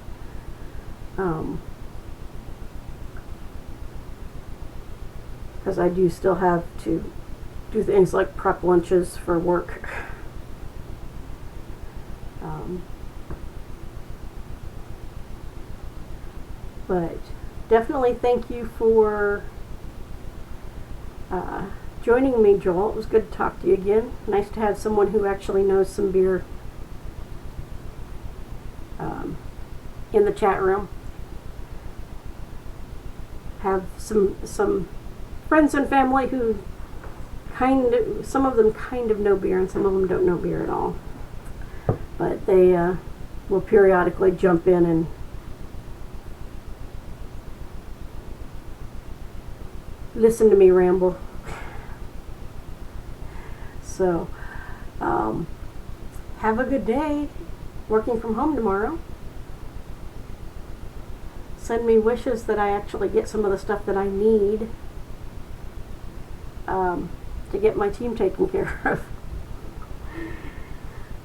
Because I do still have to do things like prep lunches for work. But definitely thank you for joining me, Joel. It was good to talk to you again. Nice to have someone who actually knows some beer in the chat room. Have some friends and family who some of them kind of know beer and some of them don't know beer at all. But they will periodically jump in and listen to me ramble. So, have a good day. Working from home tomorrow. Send me wishes that I actually get some of the stuff that I need to get my team taken care of.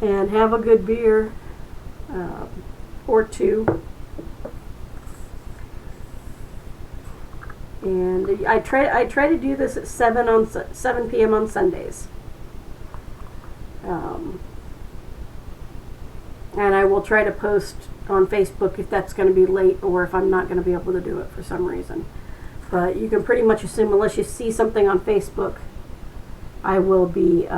And have a good beer or two. And I try to do this at 7 p.m. on Sundays. And I will try to post on Facebook if that's going to be late or if I'm not going to be able to do it for some reason. But you can pretty much assume, unless you see something on Facebook, I will be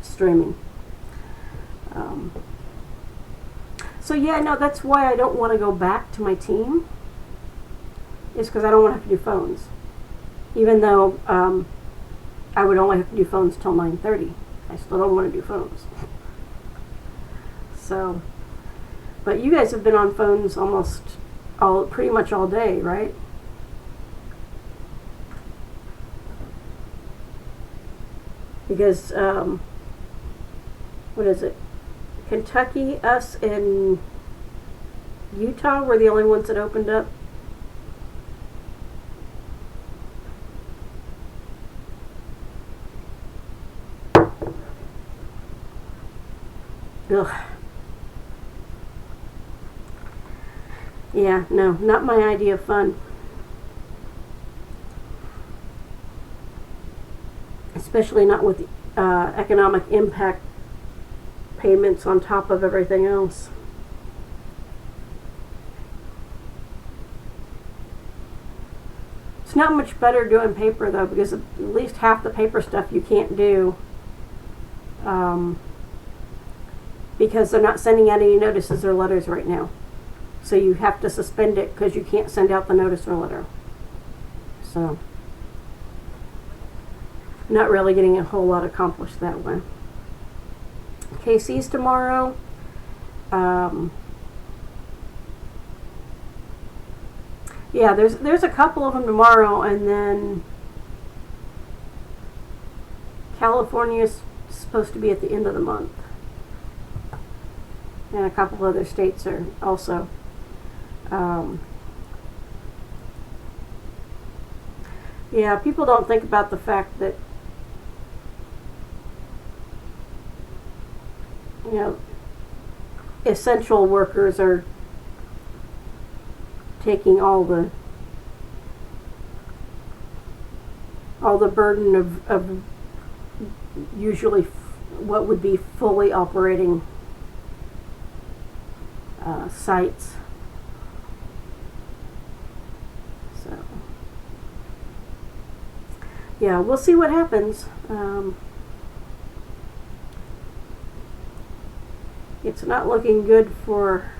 streaming. So yeah, no, that's why I don't want to go back to my team. Is because I don't want to have to do phones, even though I would only have to do phones till 9:30. I still don't want to do phones. So, but you guys have been on phones pretty much all day, right? Because what is it? Kentucky, us, and Utah were the only ones that opened up. Ugh. Yeah, no, not my idea of fun. Especially not with economic impact payments on top of everything else. It's not much better doing paper though, because at least half the paper stuff you can't do. Because they're not sending out any notices or letters right now. So you have to suspend it because you can't send out the notice or letter. So, not really getting a whole lot accomplished that way. KC's tomorrow. Yeah, there's a couple of them tomorrow, and then California's supposed to be at the end of the month. And a couple other states are also. Yeah, people don't think about the fact that, you know, essential workers are taking all the burden of usually what would be fully operating sites. So, yeah, we'll see what happens. It's not looking good for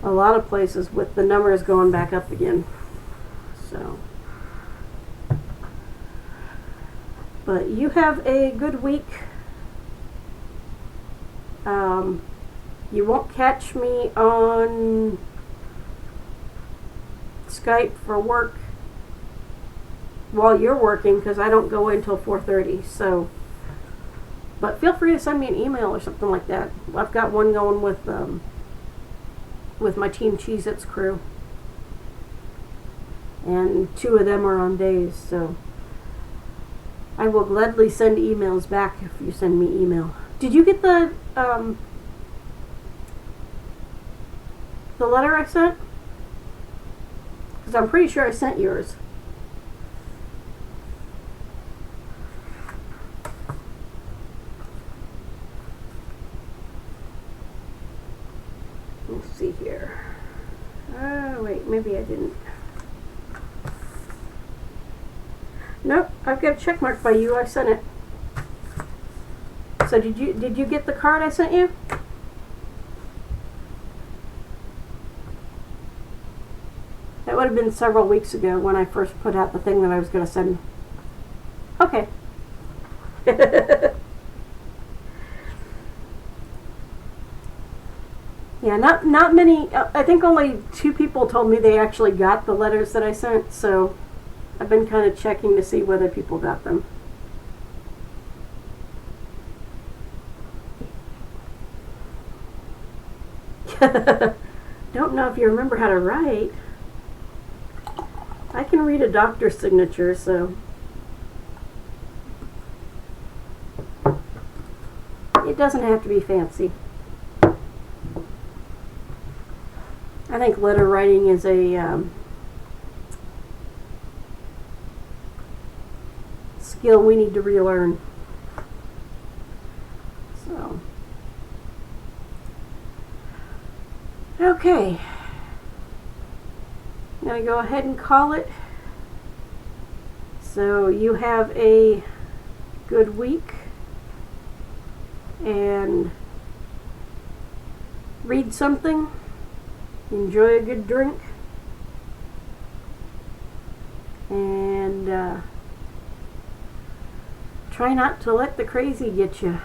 a lot of places with the numbers going back up again. So, but you have a good week. You won't catch me on Skype for work while you're working because I don't go in until 4:30. So, but feel free to send me an email or something like that. I've got one going with my Team Cheez-Its crew, and 2 of them are on days. So I will gladly send emails back if you send me email. Did you get the letter I sent? Because I'm pretty sure I sent yours. Let's see here. Wait, maybe I didn't. Nope, I've got a check mark by you. I sent it. So did you get the card I sent you? That would have been several weeks ago when I first put out the thing that I was going to send. Okay. Yeah, not many. I think only 2 people told me they actually got the letters that I sent. So I've been kind of checking to see whether people got them. Don't know if you remember how to write. I can read a doctor's signature, so it doesn't have to be fancy. I think letter writing is a skill we need to relearn. So, okay. I'm going to go ahead and call it. So you have a good week. and read something, enjoy a good drink, and try not to let the crazy get you.